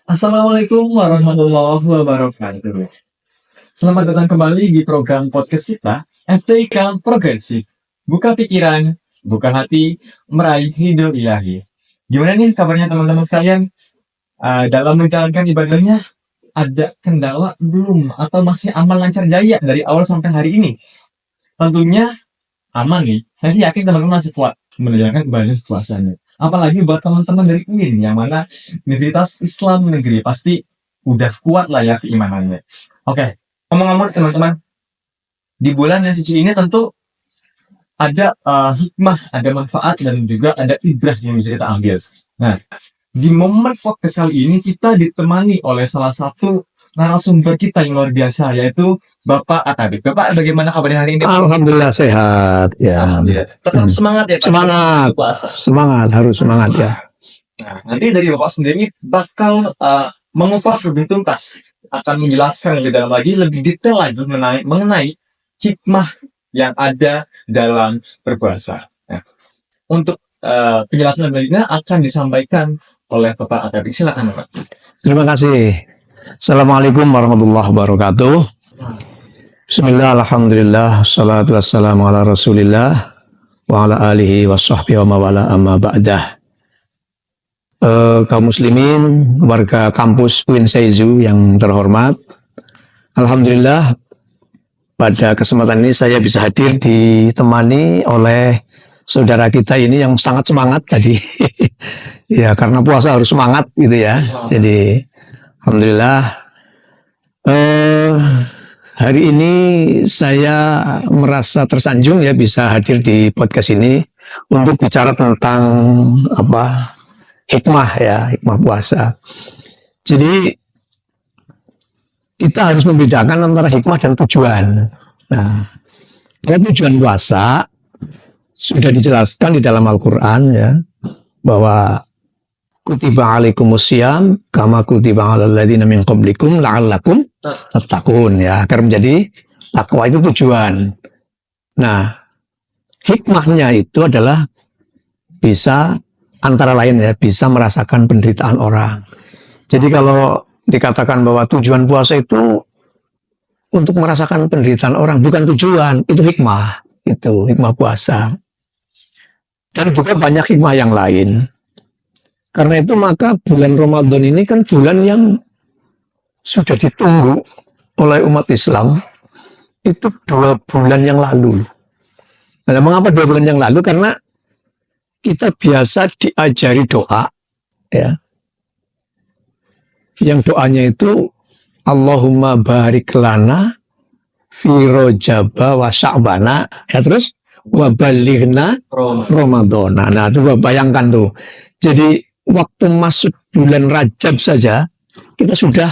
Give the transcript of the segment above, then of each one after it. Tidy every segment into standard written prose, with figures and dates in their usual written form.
Assalamualaikum warahmatullahi wabarakatuh. Selamat datang kembali di program podcast kita, FTIK Progresif. Buka pikiran, buka hati, meraih ridho ilahi. Gimana nih kabarnya teman-teman sekalian? Dalam menjalankan ibadahnya, ada kendala belum? Atau masih aman lancar jaya dari awal sampai hari ini? Tentunya aman nih. Saya sih yakin teman-teman masih kuat menjalankan ibadah puasanya. Apalagi buat teman-teman dari UIN, yang mana Universitas Islam Negeri pasti udah kuat lah ya keimanannya. Oke, ngomong-ngomong teman-teman, di bulan yang suci ini tentu ada hikmah, ada manfaat, dan juga ada ibrah yang bisa kita ambil. Nah, di momen podcast kali ini kita ditemani oleh salah satu narasumber kita yang luar biasa, yaitu Bapak Atabik. Bapak, bagaimana kabarnya hari ini? Alhamdulillah sehat ya. Alhamdulillah. Tetap semangat ya Pak. Semangat, Puasa. semangat harus semangat ya. Nah, nanti dari Bapak sendiri bakal mengupas lebih tuntas, akan menjelaskan lebih dalam lagi, lebih detail lagi mengenai hikmah yang ada dalam berpuasa. Nah, untuk penjelasan lebih lanjutnya akan disampaikan oleh Bapak Atabik. Silakan Bapak. Terima kasih. Assalamualaikum warahmatullahi wabarakatuh. Bismillah, alhamdulillah, salatu wassalamu ala rasulillah wa ala alihi wa sahbihi wa mawala amma ba'dah. Kaum muslimin, warga kampus UIN Saizu yang terhormat, alhamdulillah pada kesempatan ini saya bisa hadir ditemani oleh saudara kita ini yang sangat semangat tadi. Ya, karena puasa harus semangat gitu ya. Jadi alhamdulillah hari ini saya merasa tersanjung ya bisa hadir di podcast ini untuk bicara tentang hikmah ya, hikmah puasa. Jadi kita harus membedakan antara hikmah dan tujuan. Nah, kalau tujuan puasa sudah dijelaskan di dalam Al-Quran ya, bahwa kutiba alaikumusiyam kama kutiba alal ladzina min qablikum la'allakum tattaqun ya, agar menjadi takwa itu tujuan. Nah, hikmahnya itu adalah bisa antara lain ya, bisa merasakan penderitaan orang. Jadi kalau dikatakan bahwa tujuan puasa itu untuk merasakan penderitaan orang, bukan tujuan, itu hikmah, itu hikmah puasa. Dan juga banyak hikmah yang lain. Karena itu maka bulan Ramadan ini kan bulan yang sudah ditunggu oleh umat Islam itu 2 bulan yang lalu. Nah, mengapa 2 bulan yang lalu? Karena kita biasa diajari doa, ya. Yang doanya itu Allahumma barik lana fi rojaba wa sya'bana, ya, terus wa balighna Ramadana. Nah, itu bayangkan tuh. Jadi waktu masuk bulan Rajab saja kita sudah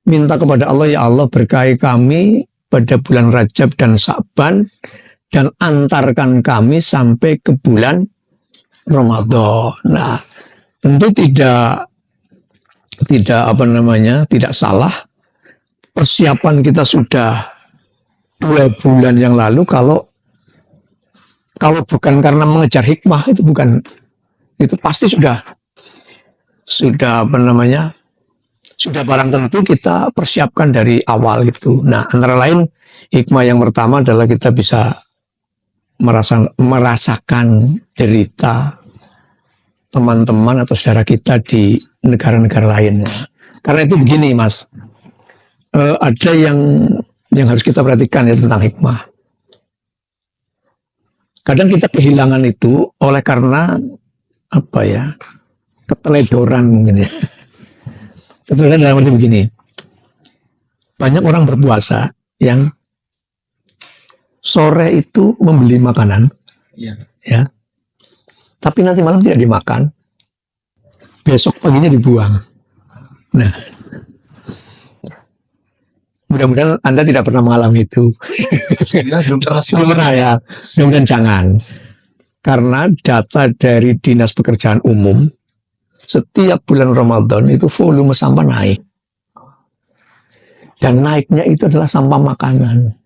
minta kepada Allah, ya Allah berkahi kami pada bulan Rajab dan Sya'ban dan antarkan kami sampai ke bulan Ramadan. Nah, tentu tidak salah. Persiapan kita sudah 2 bulan yang lalu. Kalau bukan karena mengejar hikmah, itu pasti sudah barang tentu kita persiapkan dari awal gitu. Nah, antara lain hikmah yang pertama adalah kita bisa merasakan derita teman-teman atau saudara kita di negara-negara lain. Karena itu begini Mas, ada yang harus kita perhatikan ya tentang hikmah. Kadang kita kehilangan itu oleh karena keteledoran mungkin ya. Keteledoran dalam arti begini, banyak orang berpuasa yang sore itu membeli makanan, ya, tapi nanti malam tidak dimakan, besok paginya dibuang. Nah, mudah-mudahan Anda tidak pernah mengalami itu. Ya, mudah-mudahan jangan. Karena data dari Dinas Pekerjaan Umum, setiap bulan Ramadan itu volume sampah naik. Dan naiknya itu adalah sampah makanan.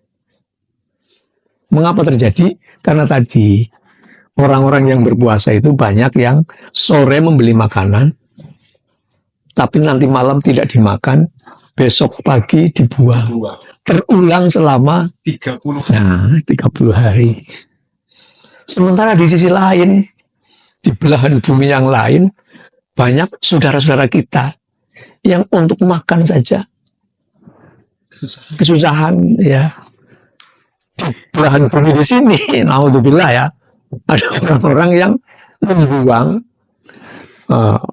Mengapa terjadi? Karena tadi orang-orang yang berpuasa itu banyak yang sore membeli makanan, tapi nanti malam tidak dimakan, besok pagi dibuang. Terulang selama 30. 30 hari. Sementara di sisi lain, di belahan bumi yang lain, banyak saudara-saudara kita yang untuk makan saja kesusahan ya. Di belahan bumi di sini, naudzubillah ya, ada orang-orang yang membuang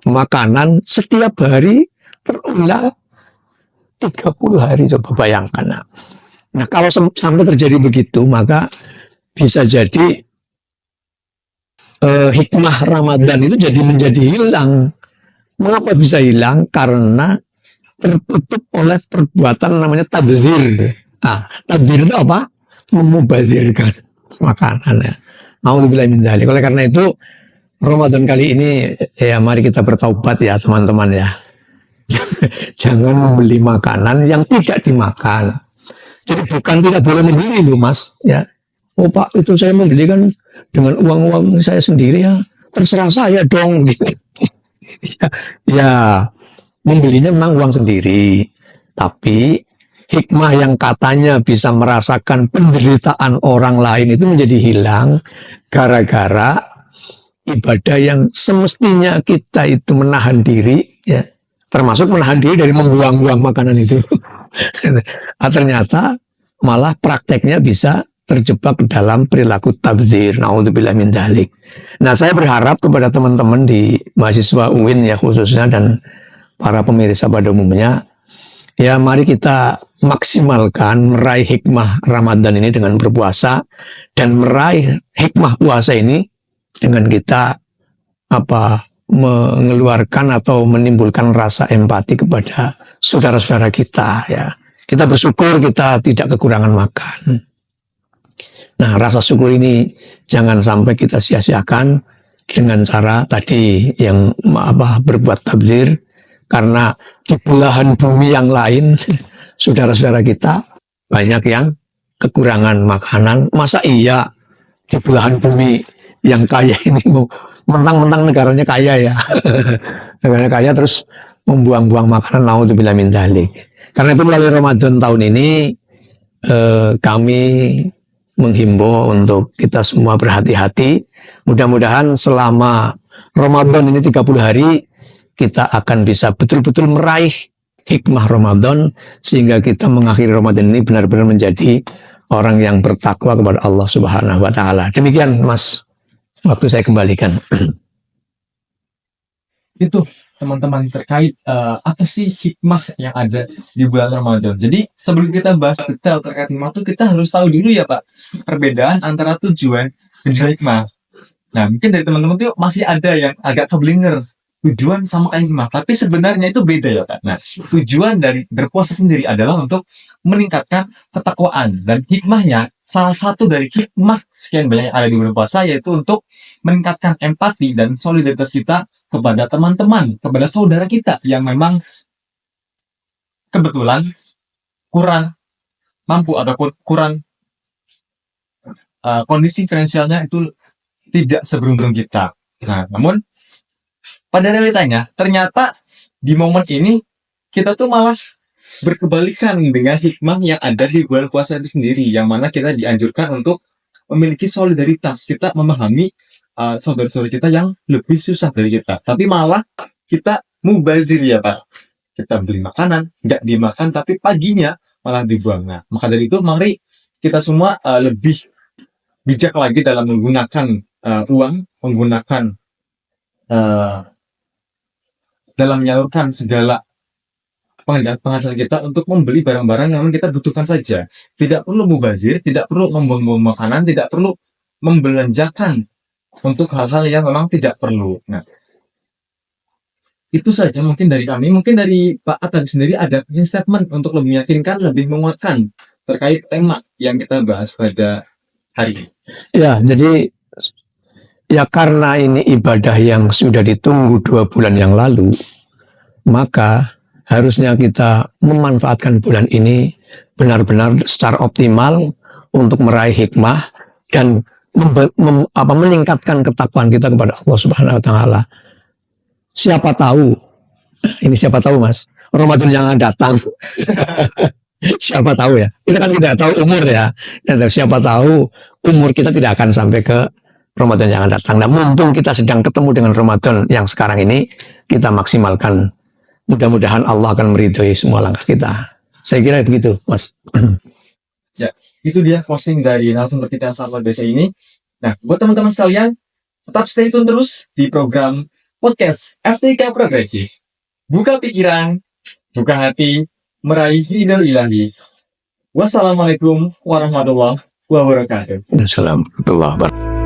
makanan setiap hari terulang 30 hari, coba bayangkan. Nah, kalau sampai terjadi begitu, maka bisa jadi hikmah Ramadan itu menjadi hilang. Mengapa bisa hilang? Karena tertutup oleh perbuatan namanya tabdzir. Tabdzir itu apa? Memubazirkan makanan ya. Nauzubillah min dzalik. Oleh karena itu Ramadan kali ini ya mari kita bertaubat ya teman-teman ya. Jangan membeli makanan yang tidak dimakan. Jadi bukan tidak boleh membeli loh Mas ya. Oh Pak, itu saya membeli kan dengan uang-uang saya sendiri ya. Terserah saya dong gitu. ya, membelinya memang uang sendiri. Tapi hikmah yang katanya bisa merasakan penderitaan orang lain itu menjadi hilang gara-gara ibadah yang semestinya kita itu menahan diri ya. Termasuk menahan diri dari membuang-buang makanan itu. Ternyata malah prakteknya bisa terjebak dalam perilaku tabdzir. Naudzubillah min dzalik. Nah, saya berharap kepada teman-teman di mahasiswa UIN ya khususnya dan para pemirsa pada umumnya, ya mari kita maksimalkan meraih hikmah Ramadan ini dengan berpuasa dan meraih hikmah puasa ini dengan kita mengeluarkan atau menimbulkan rasa empati kepada saudara-saudara kita ya. Kita bersyukur kita tidak kekurangan makan. Nah, rasa syukur ini jangan sampai kita sia-siakan dengan cara tadi yang berbuat tabdzir, karena di belahan bumi yang lain saudara-saudara kita banyak yang kekurangan makanan. Masa iya di belahan bumi yang kaya ini mau mentang-mentang negaranya kaya ya. Negaranya kaya terus membuang-buang makanan, naudzubillah min dzalik. Karena itu melalui Ramadan tahun ini kami menghimbau untuk kita semua berhati-hati. Mudah-mudahan selama Ramadan ini 30 hari kita akan bisa betul-betul meraih hikmah Ramadan sehingga kita mengakhiri Ramadan ini benar-benar menjadi orang yang bertakwa kepada Allah Subhanahu wa taala. Demikian Mas, waktu saya kembalikan. Itu teman-teman terkait apa sih hikmah yang ada di bulan Ramadan. Jadi sebelum kita bahas detail terkait hikmah itu kita harus tahu dulu ya Pak perbedaan antara tujuan dan juga hikmah. Nah mungkin dari teman-teman itu masih ada yang agak keblinger tujuan sama hikmah, tapi sebenarnya itu beda ya Pak. Nah tujuan dari berpuasa sendiri adalah untuk meningkatkan ketakwaan, dan hikmahnya salah satu dari hikmah sekian banyak yang ada di bulan puasa yaitu untuk meningkatkan empati dan solidaritas kita kepada teman-teman, kepada saudara kita yang memang kebetulan kurang mampu ataupun kurang kondisi finansialnya itu tidak seberuntung kita. Nah, namun pada realitanya ternyata di momen ini kita tuh malah berkebalikan dengan hikmah yang ada di bulan puasa itu sendiri, yang mana kita dianjurkan untuk memiliki solidaritas. Kita memahami saudara-saudara kita yang lebih susah dari kita, tapi malah kita mubazir ya Pak. Kita beli makanan nggak dimakan, tapi paginya malah dibuang. Nah, maka dari itu mari kita semua lebih bijak lagi dalam menggunakan uang, menggunakan dalam menyalurkan segala penghasilan kita untuk membeli barang-barang yang memang kita butuhkan saja. Tidak perlu mubazir, tidak perlu membuang-buang makanan, tidak perlu membelanjakan untuk hal-hal yang memang tidak perlu. Nah, itu saja mungkin dari kami. Mungkin dari Pak Atta sendiri ada statement untuk lebih meyakinkan, lebih menguatkan terkait tema yang kita bahas pada hari ini. Ya, jadi ya karena ini ibadah yang sudah ditunggu 2 bulan yang lalu, maka harusnya kita memanfaatkan bulan ini benar-benar secara optimal untuk meraih hikmah dan meningkatkan ketakwaan kita kepada Allah Subhanahu wa taala. Siapa tahu ini siapa tahu Mas, Ramadan yang akan datang. Siapa tahu ya. Kita kan tidak tahu umur ya. Dan siapa tahu umur kita tidak akan sampai ke Ramadan yang akan datang. Nah, mumpung kita sedang ketemu dengan Ramadan yang sekarang ini, kita maksimalkan. Mudah-mudahan Allah akan meridhoi semua langkah kita. Saya kira begitu, Mas. Ya, itu dia closing dari narasumber kita yang sangat luar biasa ini. Nah, buat teman-teman sekalian, tetap stay tune terus di program podcast FTK Progresif. Buka pikiran, buka hati, meraih ridho ilahi. Wassalamualaikum warahmatullahi wabarakatuh. Assalamualaikum warahmatullahi wabarakatuh.